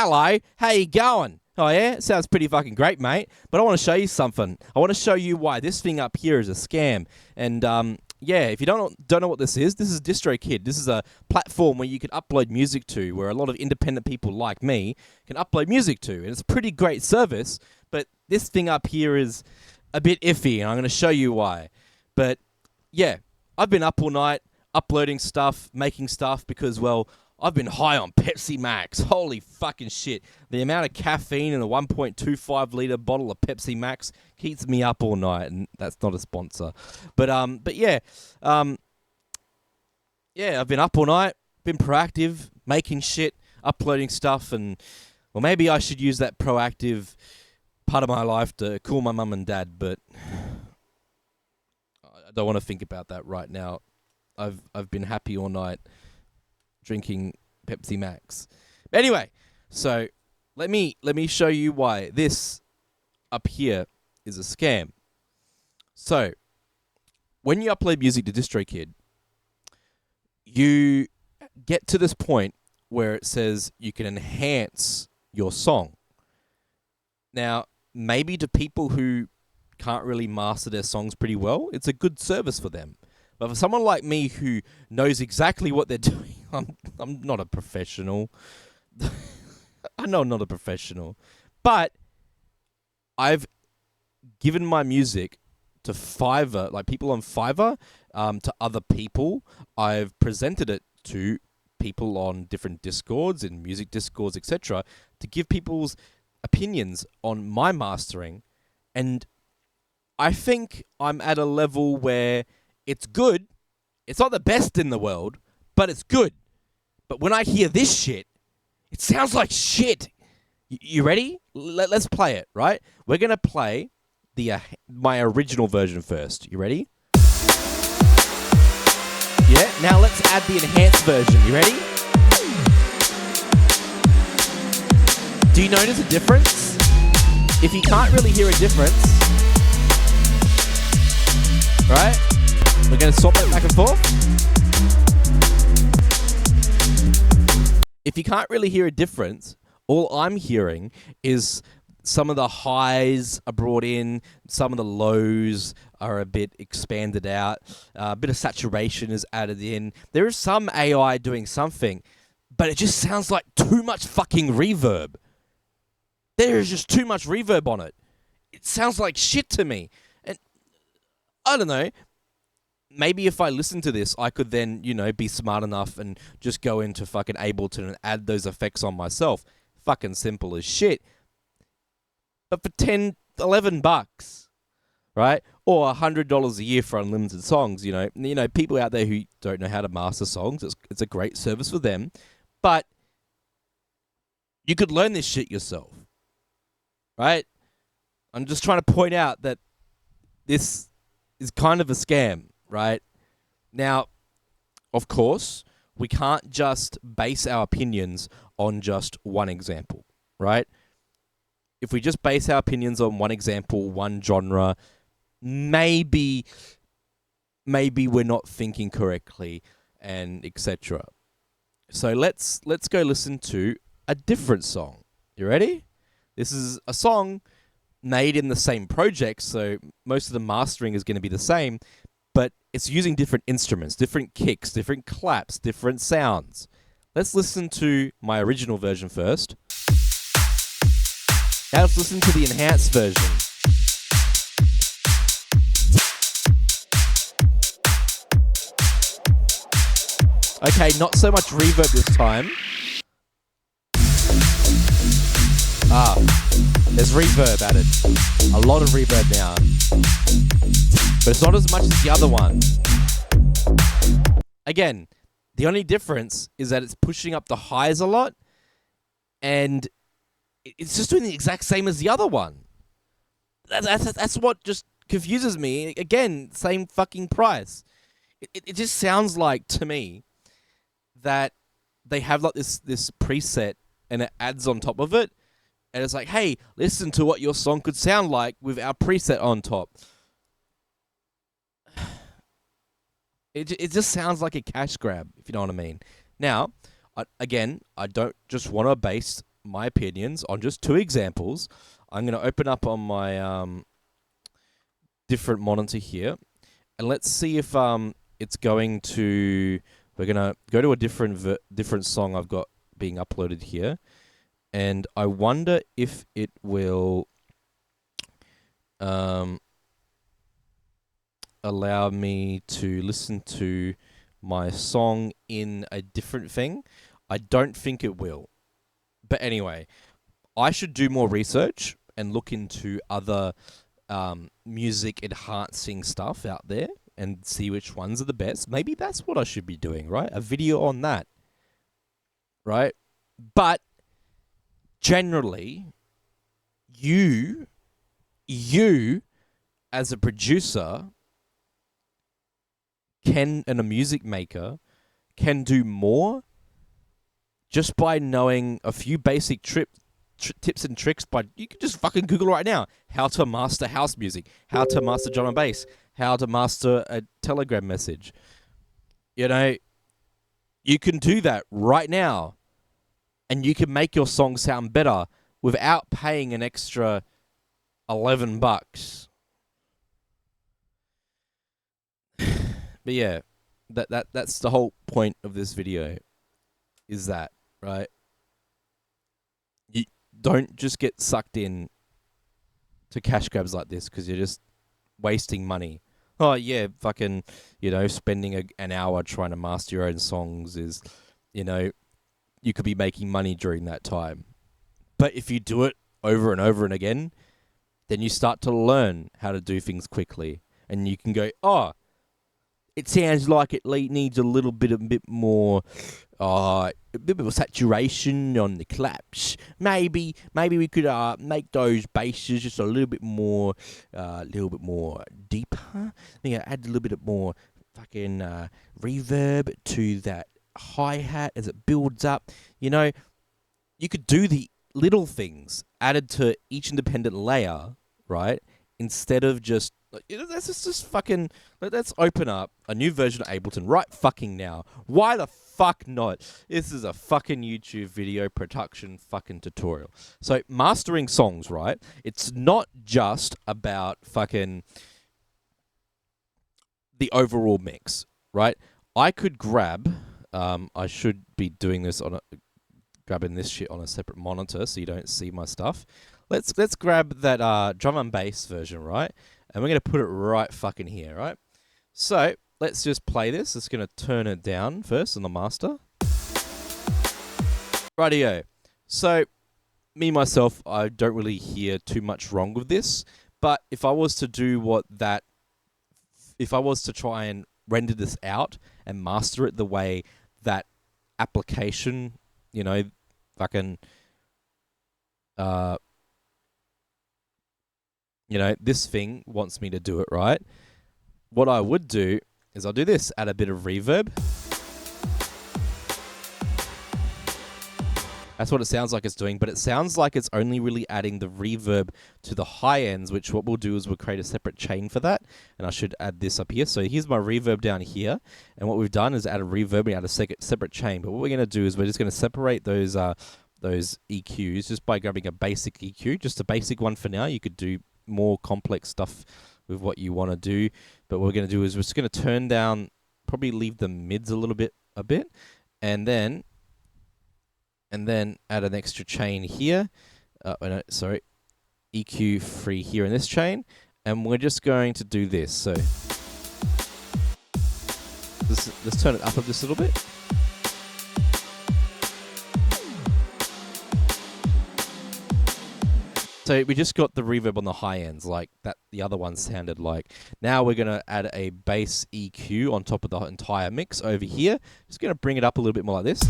Hello, how you going? Oh yeah, sounds pretty fucking great, mate. But I want to show you something. I want to show you why this thing up here is a scam. And yeah, if you don't know what this is DistroKid. This is a platform where you can upload music to, where a lot of independent people like me can upload music to. And it's a pretty great service, but this thing up here is a bit iffy, and I'm going to show you why. But yeah, I've been up all night uploading stuff, making stuff, because, well, I've been high on Pepsi Max. Holy fucking shit. The amount of caffeine in a 1.25 litre bottle of Pepsi Max keeps me up all night, and that's not a sponsor. But yeah. Yeah, I've been up all night, been proactive, making shit, uploading stuff, and, well, maybe I should use that proactive part of my life to call my mum and dad, but I don't want to think about that right now. I've been happy all night drinking Pepsi Max. Anyway, so let me show you why this up here is a scam. So, when you upload music to DistroKid, you get to this point where it says you can enhance your song. Now, maybe to people who can't really master their songs pretty well, it's a good service for them. But for someone like me who knows exactly what they're doing, I'm not a professional. I know I'm not a professional. But I've given my music to Fiverr, like people on Fiverr, to other people. I've presented it to people on different Discords and music Discords, etc., to give people's opinions on my mastering. And I think I'm at a level where it's good. It's not the best in the world, but it's good. But when I hear this shit, it sounds like shit. You ready? Let's play it, right? We're going to play the my original version first. You ready? Yeah, now let's add the enhanced version. You ready? Do you notice a difference? If you can't really hear a difference, right? We're going to swap it back and forth. If you can't really hear a difference, all I'm hearing is some of the highs are brought in, some of the lows are a bit expanded out, a bit of saturation is added in. There is some AI doing something, but it just sounds like too much fucking reverb. There is just too much reverb on it. It sounds like shit to me. And I don't know. Maybe if I listen to this, I could then, be smart enough and just go into fucking Ableton and add those effects on myself. Fucking simple as shit. But for $10, $11, right? Or $100 a year for unlimited songs, people out there who don't know how to master songs, it's a great service for them. But you could learn this shit yourself, right? I'm just trying to point out that this is kind of a scam. Right? Now, of course, we can't just base our opinions on just one example, right? If we just base our opinions on one example, one genre, maybe we're not thinking correctly, and etc. So let's go listen to a different song. You ready? This is a song made in the same project, so most of the mastering is going to be the same, but it's using different instruments, different kicks, different claps, different sounds. Let's listen to my original version first. Now let's listen to the enhanced version. Okay, not so much reverb this time. There's reverb added. A lot of reverb now. But it's not as much as the other one. Again, the only difference is that it's pushing up the highs a lot, and it's just doing the exact same as the other one. That's what just confuses me. Again, same fucking price. It just sounds like, to me, that they have like this preset, and it adds on top of it, and it's like, hey, listen to what your song could sound like with our preset on top. It just sounds like a cash grab, if you know what I mean. Now, I don't just want to base my opinions on just two examples. I'm going to open up on my different monitor here, and let's see if it's going to. We're going to go to a different song I've got being uploaded here, and I wonder if it will allow me to listen to my song in a different thing. I don't think it will. But anyway, I should do more research and look into other music enhancing stuff out there and see which ones are the best. Maybe that's what I should be doing, right? A video on that, right? But generally, you as a producer and a music maker can do more just by knowing a few basic tips and tricks. But you can just fucking Google right now how to master house music, how to master drum and bass, how to master a Telegram message. You know, you can do that right now, and you can make your song sound better without paying an extra $11. But yeah, that's the whole point of this video, is that, right? You don't just get sucked in to cash grabs like this because you're just wasting money. Oh yeah, fucking, spending an hour trying to master your own songs is, you could be making money during that time. But if you do it over and over and again, then you start to learn how to do things quickly, and you can go, oh, it sounds like it needs a bit more saturation on the claps. Maybe we could make those basses just a little bit more deeper. Maybe add a little bit more fucking reverb to that hi-hat as it builds up. You could do the little things added to each independent layer, right? Instead of just, let's open up a new version of Ableton right fucking now. Why the fuck not? This is a fucking YouTube video production fucking tutorial. So mastering songs, right? It's not just about fucking the overall mix, right? I could grab, I should be doing this grabbing this shit on a separate monitor so you don't see my stuff. Let's grab that drum and bass version, right? And we're going to put it right fucking here, right? So let's just play this. It's going to turn it down first on the master. Rightio. So myself, I don't really hear too much wrong with this. But if I was to try and render this out and master it the way that application, fucking, this thing wants me to do it, right? What I would do is I'll do this, add a bit of reverb. That's what it sounds like it's doing, but it sounds like it's only really adding the reverb to the high ends, which what we'll do is we'll create a separate chain for that, and I should add this up here. So here's my reverb down here, and what we've done is add a reverb and add a separate chain, but what we're going to do is we're just going to separate those EQs just by grabbing a basic EQ, just a basic one for now. You could do more complex stuff with what you want to do, but what we're going to do is we're just going to turn down, probably leave the mids a bit, and then add an extra chain here. EQ free here in this chain, and we're just going to do this. So let's turn it up just a little bit. So we just got the reverb on the high ends like that the other one sounded like. Now we're going to add a bass EQ on top of the entire mix over here. Just going to bring it up a little bit more like this.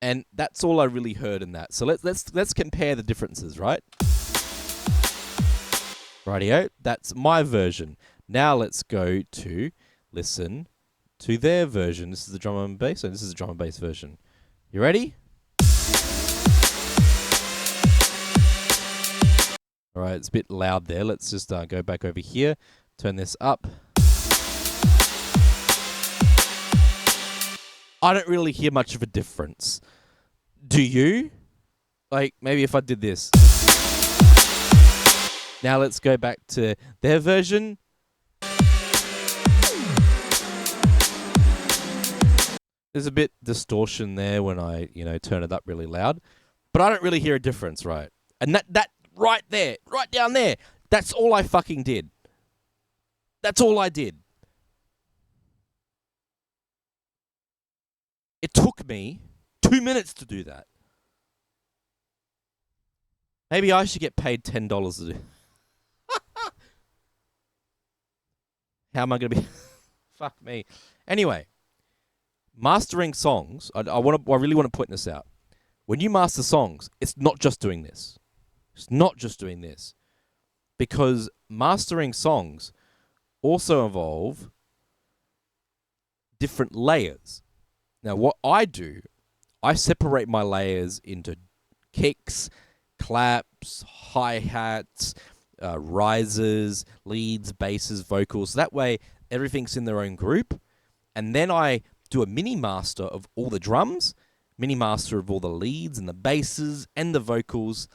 And that's all I really heard in that. So let's compare the differences, right? Rightio, that's my version. Now let's go to listen to their version. This is the drum and bass, and this is the drum and bass version. You ready? All right, it's a bit loud there. Let's just go back over here, turn this up. I don't really hear much of a difference. Do you? Like, maybe if I did this. Now let's go back to their version. There's a bit distortion there when I, turn it up really loud. But I don't really hear a difference, right? And that right there, right down there, that's all I fucking did. That's all I did. It took me 2 minutes to do that. Maybe I should get paid $10 to do. How am I going to be? Fuck me. Anyway, mastering songs. I really want to point this out. When you master songs, it's not just doing this. It's not just doing this, because mastering songs also involve different layers. Now, what I do, I separate my layers into kicks, claps, hi-hats, risers, leads, basses, vocals. So that way, everything's in their own group. And then I do a mini master of all the drums, mini master of all the leads and the basses and the vocals.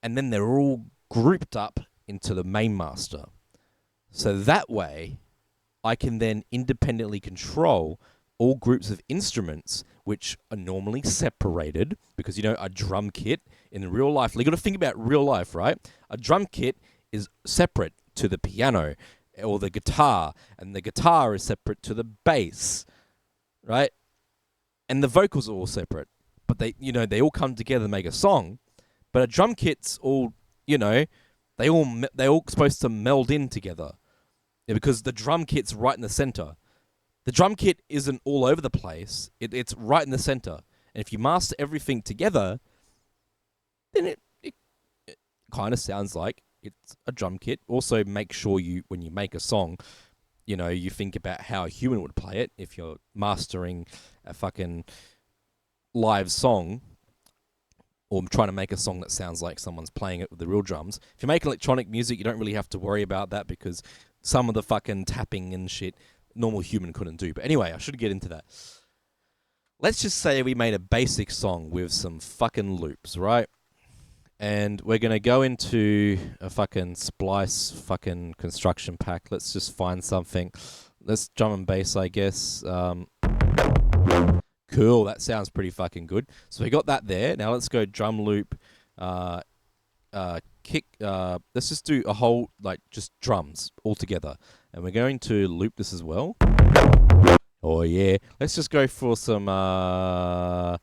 And then they're all grouped up into the main master. So that way, I can then independently control all groups of instruments which are normally separated, because, a drum kit in real life, you got to think about real life, right? A drum kit is separate to the piano or the guitar, and the guitar is separate to the bass, right? And the vocals are all separate, but they all come together to make a song. But a drum kit's all, they all supposed to meld in together, because the drum kit's right in the center. The drum kit isn't all over the place. It's right in the center. And if you master everything together, then it kind of sounds like it's a drum kit. Also, make sure when you make a song, you think about how a human would play it. If you're mastering a fucking live song, or trying to make a song that sounds like someone's playing it with the real drums. If you make electronic music, you don't really have to worry about that, because some of the fucking tapping and shit, normal human couldn't do. But anyway, I should get into that. Let's just say we made a basic song with some fucking loops, right? And we're going to go into a fucking Splice fucking construction pack. Let's just find something. Let's drum and bass, I guess. Cool, that sounds pretty fucking good. So we got that there. Now let's go drum loop, kick. Let's just do a whole, just drums all together. And we're going to loop this as well. Oh yeah. Let's just go for some, I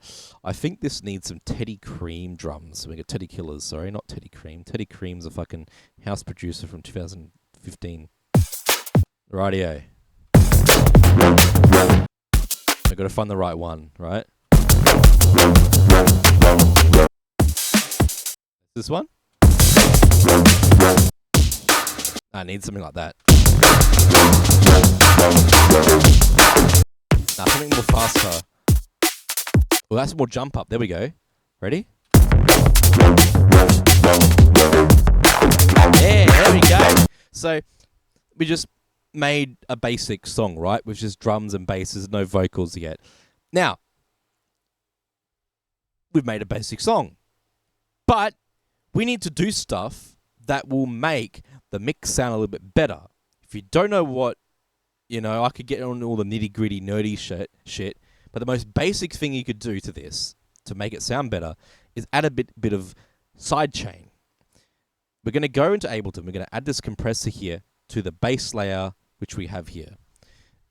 think this needs some Teddy Cream drums. We got Teddy Killers, sorry, not Teddy Cream. Teddy Cream's a fucking house producer from 2015. Rightio. I've got to find the right one, right? This one? I need something like that. Nah, something more faster. Well, that's more jump up. There we go. Ready? Yeah, there we go. So, we just made a basic song, right? With just drums and basses, no vocals yet. Now, we've made a basic song. But we need to do stuff that will make the mix sound a little bit better. If you don't know what, I could get on all the nitty-gritty, nerdy shit, but the most basic thing you could do to this, to make it sound better, is add a bit of sidechain. We're going to go into Ableton. We're going to add this compressor here to the bass layer, which we have here.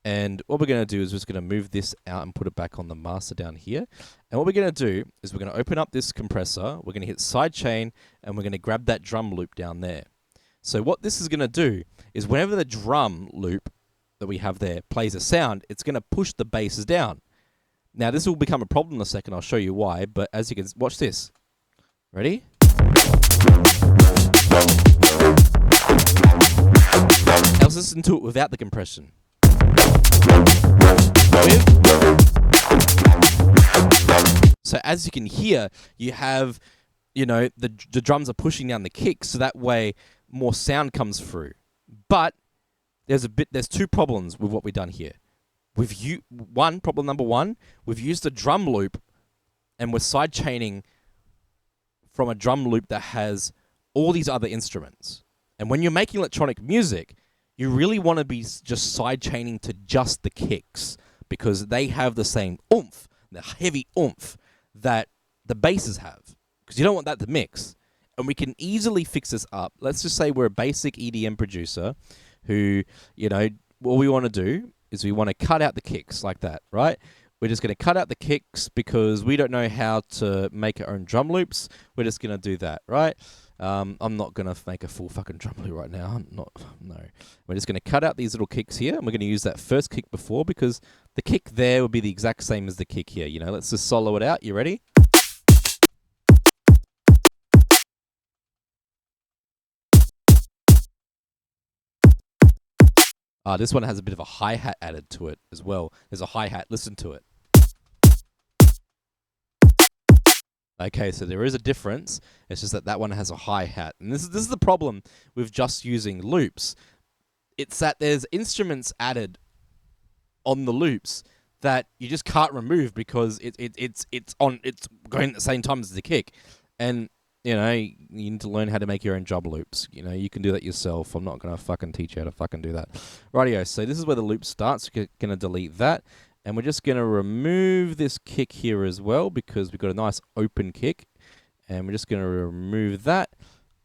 And what we're going to do is we're just going to move this out and put it back on the master down here. And what we're going to do is we're going to open up this compressor. We're going to hit sidechain, and we're going to grab that drum loop down there. So what this is going to do is whenever the drum loop that we have there plays a sound, it's going to push the basses down. Now, this will become a problem in a second. I'll show you why. But as you can watch this. Ready? Now let's listen to it without the compression. So as you can hear, you have, the drums are pushing down the kick, so that way more sound comes through. But there's two problems with what we've done here. Problem number one, we've used a drum loop and we're side chaining from a drum loop that has all these other instruments. And when you're making electronic music, you really want to be just side chaining to just the kicks because they have the same oomph, the heavy oomph that the basses have. Because you don't want that to mix. And we can easily fix this up. Let's just say we're a basic EDM producer who, what we want to do is we want to cut out the kicks like that, right? We're just going to cut out the kicks because we don't know how to make our own drum loops. We're just going to do that, right? I'm not going to make a full fucking drum loop right now. No. We're just going to cut out these little kicks here, and we're going to use that first kick before because the kick there would be the exact same as the kick here. Let's just solo it out. You ready? This one has a bit of a hi-hat added to it as well. There's a hi-hat. Listen to it. Okay, so there is a difference. It's just that one has a hi-hat. And this is the problem with just using loops. It's that there's instruments added on the loops that you just can't remove because it's going at the same time as the kick. And you need to learn how to make your own drum loops. You can do that yourself. I'm not going to fucking teach you how to fucking do that. Rightio, so this is where the loop starts. We're going to delete that. And we're just going to remove this kick here as well because we've got a nice open kick. And we're just going to remove that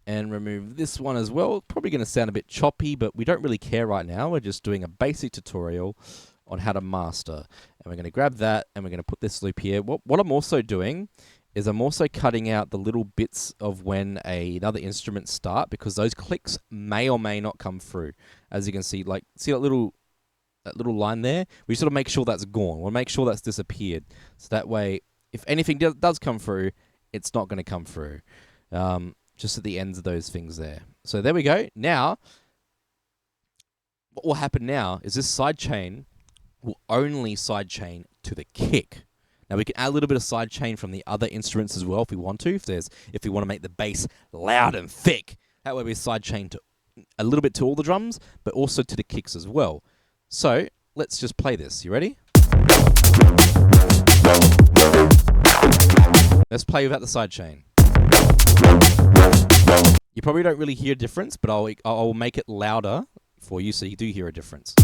and remove this one as well. Probably going to sound a bit choppy, but we don't really care right now. We're just doing a basic tutorial on how to master. And we're going to grab that and we're going to put this loop here. What I'm also doing is I'm also cutting out the little bits of when another instrument start because those clicks may or may not come through. As you can see, see that little line there? We just got to make sure that's gone. We'll make sure that's disappeared. So that way, if anything does come through, it's not going to come through. Just at the ends of those things there. So there we go. Now, what will happen now is this side chain will only side chain to the kick. Now we can add a little bit of side chain from the other instruments as well if we want to. If we want to make the bass loud and thick, that way we side chain to a little bit to all the drums, but also to the kicks as well. So let's just play this. You ready? Let's play without the side chain. You probably don't really hear a difference, but I'll make it louder for you so you do hear a difference.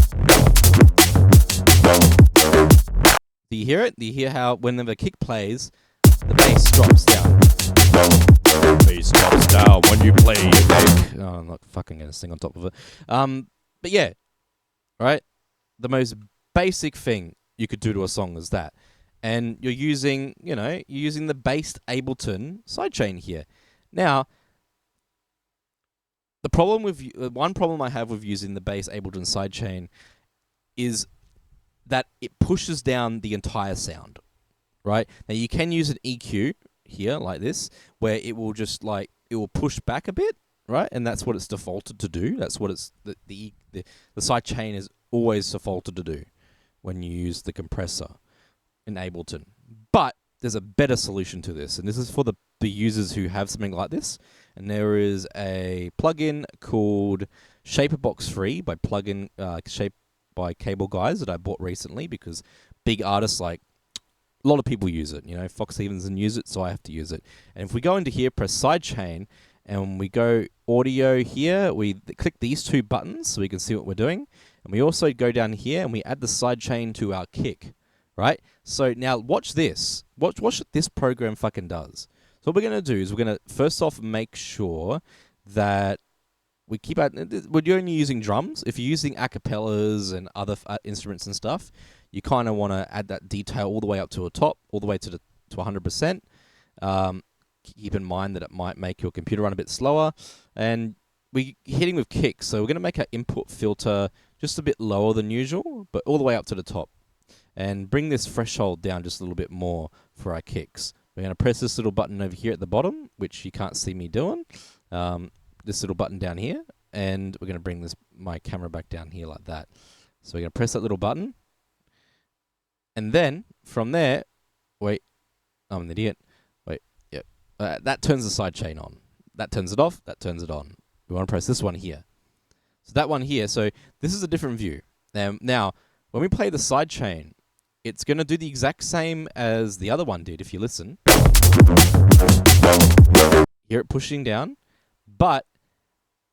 Do you hear it? Do you hear how when the kick plays, the bass drops down? Bass drops down when you play a kick. Oh, I'm not fucking going to sing on top of it. But yeah, right? The most basic thing you could do to a song is that. And you're using the based Ableton sidechain here. Now, one problem I have with using the bass Ableton sidechain is that it pushes down the entire sound, right? Now you can use an EQ here like this, where it will just it will push back a bit, right? And that's what it's defaulted to do. That's what the sidechain is always defaulted to do when you use the compressor in Ableton. But there's a better solution to this, and this is for the users who have something like this. And there is a plugin called Shaperbox Free by Shape by Cable Guys that I bought recently because big artists a lot of people use it. Fox Stevenson use it, so I have to use it. And if we go into here, press sidechain, and we go audio here, we click these two buttons so we can see what we're doing. And we also go down here and we add the sidechain to our kick, right? So now watch this. Watch what this program fucking does. So what we're going to do is we're going to first off make sure that we're only using drums. If you're using acapellas and other instruments and stuff, you kind of want to add that detail all the way up to the top, all the way to 100%. Keep in mind that it might make your computer run a bit slower. And we're hitting with kicks, so we're going to make our input filter just a bit lower than usual, but all the way up to the top. And bring this threshold down just a little bit more for our kicks. We're going to press this little button over here at the bottom, which you can't see me doing. This little button down here, and we're going to bring my camera back down here like that. So we're going to press that little button, and then from there, wait, I'm an idiot. Wait, yep, that turns the sidechain on. That turns it off. That turns it on. We want to press this one here. So that one here. So this is a different view. Now, when we play the sidechain, it's going to do the exact same as the other one did if you listen. Hear it pushing down. But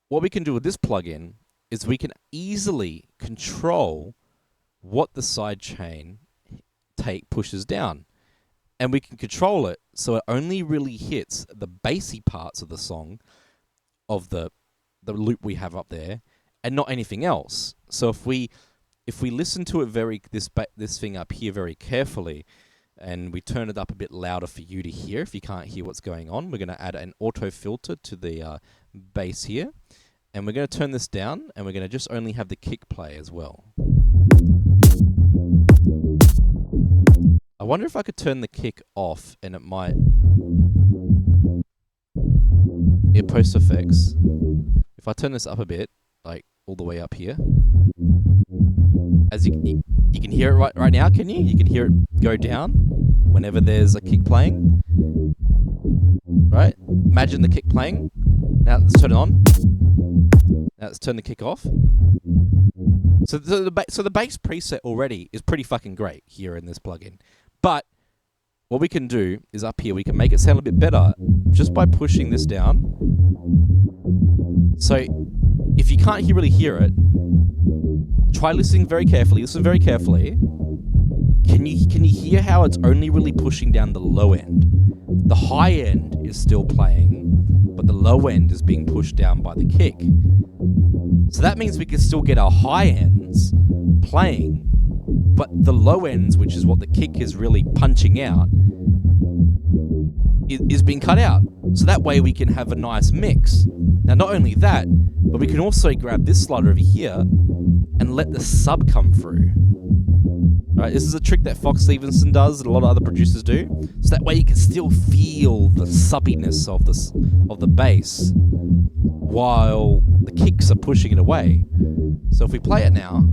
what we can do with this plugin is we can easily control what the sidechain pushes down. And we can control it so it only really hits the bassy parts of the song, of the loop we have up there, and not anything else. So if we listen to it this thing up here very carefully, and we turn it up a bit louder for you to hear, if you can't hear what's going on, we're going to add an auto filter to the bass here, and we're going to turn this down, and we're going to just only have the kick play as well. I wonder if I could turn the kick off, and it might... Yeah, post effects. If I turn this up a bit, like all the way up here, as you can hear it right now, can you? You can hear it go down whenever there's a kick playing. Right? Imagine the kick playing. Now let's turn it on. Now let's turn the kick off. So the bass preset already is pretty fucking great here in this plugin. But what we can do is up here, we can make it sound a bit better just by pushing this down. So if you can't really hear it, try listening very carefully. Listen very carefully. Can you hear how it's only really pushing down the low end? The high end is still playing, but the low end is being pushed down by the kick. So that means we can still get our high ends playing, but the low ends, which is what the kick is really punching out, is being cut out. So that way we can have a nice mix. Now, not only that, but we can also grab this slider over here and let the sub come through. Right, this is a trick that Fox Stevenson does and a lot of other producers do. So that way you can still feel the subbiness of the bass while the kicks are pushing it away. So if we play it now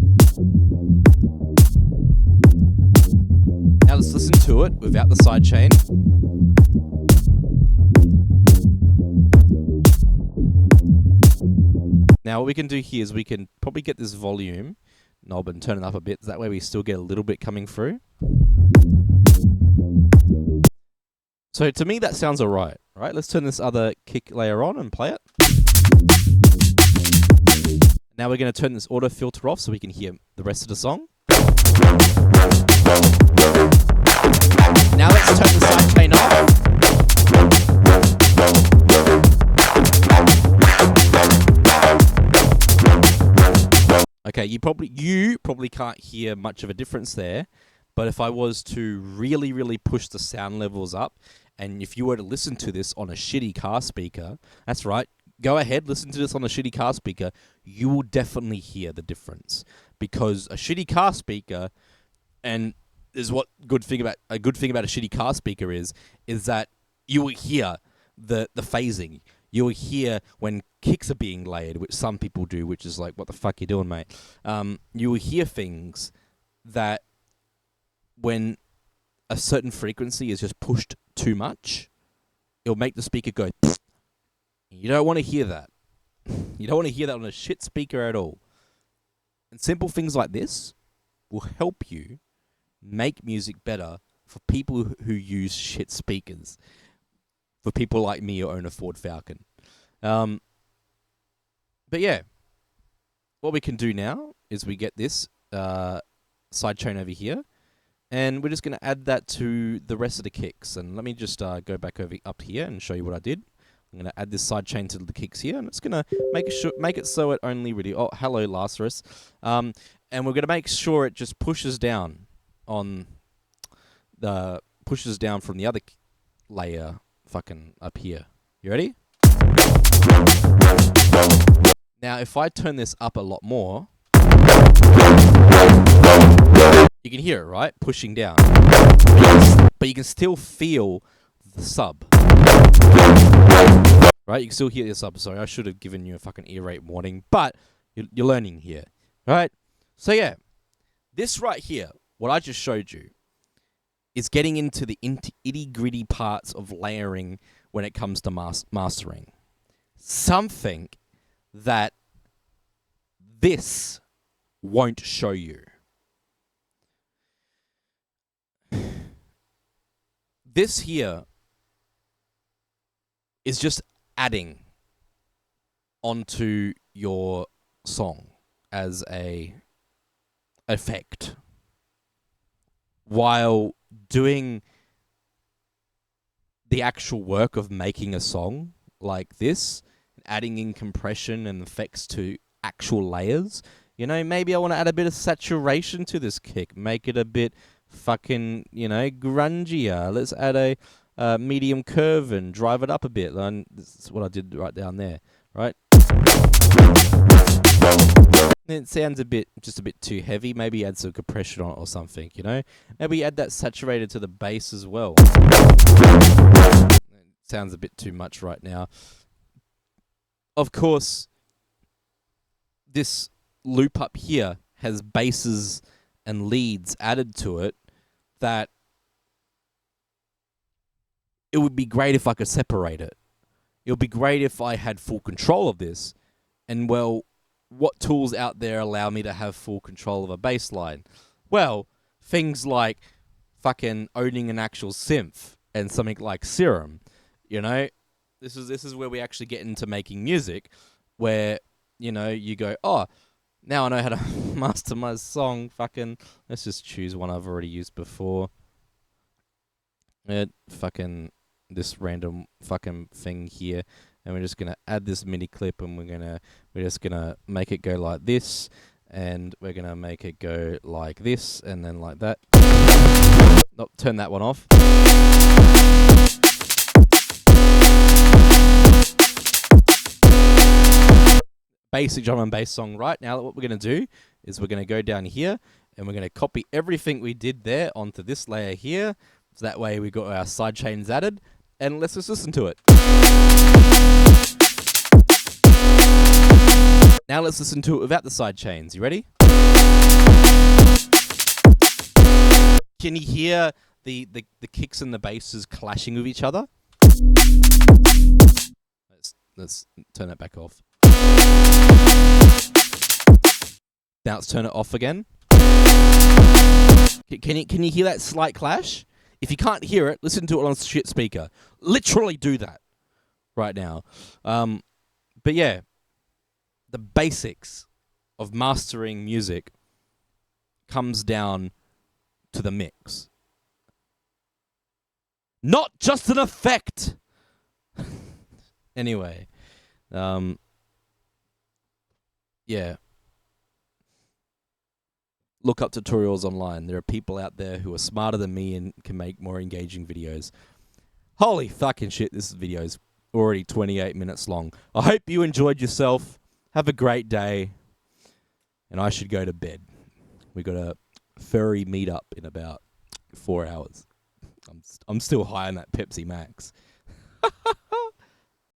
let's listen to it without the sidechain. Now what we can do here is we can probably get this volume knob and turn it up a bit. That way we still get a little bit coming through. So to me that sounds alright. Right, let's turn this other kick layer on and play it. Now we're going to turn this auto filter off so we can hear the rest of the song. Now let's turn the sidechain off. Okay, you probably can't hear much of a difference there, but if I was to really push the sound levels up, and if you were to listen to this on a shitty car speaker, that's right, go ahead, listen to this on a shitty car speaker, you will definitely hear the difference. Because a shitty car speaker, and is what a good thing about a shitty car speaker is that you will hear the phasing. You will hear when kicks are being layered, which some people do, which is like, what the fuck you doing, mate? You will hear things that when a certain frequency is just pushed too much, it'll make the speaker go. You don't want to hear that. You don't want to hear that on a shit speaker at all. And simple things like this will help you make music better for people who use shit speakers. For people like me who own a Ford Falcon. But yeah, what we can do now is we get this sidechain over here, and we're just going to add that to the rest of the kicks. And let me just go back up here and show you what I did. I'm going to add this sidechain to the kicks here, and it's going to make it so it only really... Oh, hello, Lazarus. And we're going to make sure it just pushes down from the other layer fucking up here. You ready? Now, if I turn this up a lot more, you can hear it, right? Pushing down. But you can still feel the sub. Right? You can still hear the sub. Sorry, I should have given you a fucking ear rape warning, but you're learning here. Right? So yeah, this right here, what I just showed you, is getting into the itty-gritty parts of layering when it comes to mastering. Something that this won't show you. This here is just adding onto your song as a effect while doing the actual work of making a song like this, adding in compression and effects to actual layers. You know, maybe I want to add a bit of saturation to this kick, make it a bit fucking, grungier. Let's add a medium curve and drive it up a bit. And this is what I did right down there, right? It sounds just a bit too heavy. Maybe add some compression on it or something, Maybe add that saturated to the bass as well. It sounds a bit too much right now. Of course, this loop up here has basses and leads added to it that it would be great if I could separate it. It would be great if I had full control of this. And, well, what tools out there allow me to have full control of a bass line? Well, things like fucking owning an actual synth and something like Serum. This is where we actually get into making music, where, you go, oh, now I know how to master my song. Fucking, let's just choose one I've already used before. Fucking this random fucking thing here. And we're just going to add this MIDI clip, and we're just going to make it go like this, and we're going to make it go like this, and then like that. Nope, turn that one off. Basic drum and bass song. Right now, what we're going to do is we're going to go down here, and we're going to copy everything we did there onto this layer here. So that way we got our side chains added, and let's just listen to it. Now let's listen to it without the side chains. You ready? Can you hear the kicks and the basses clashing with each other? Let's turn that back off. Now let's turn it off again. Can you hear that slight clash? If you can't hear it, listen to it on a shit speaker. Literally do that right now. But yeah, the basics of mastering music comes down to the mix. Not just an effect! Anyway, yeah. Look up tutorials online. There are people out there who are smarter than me and can make more engaging videos. Holy fucking shit, this video is already 28 minutes long. I hope you enjoyed yourself. Have a great day. And I should go to bed. We got a furry meetup in about 4 hours. I'm still high on that Pepsi Max.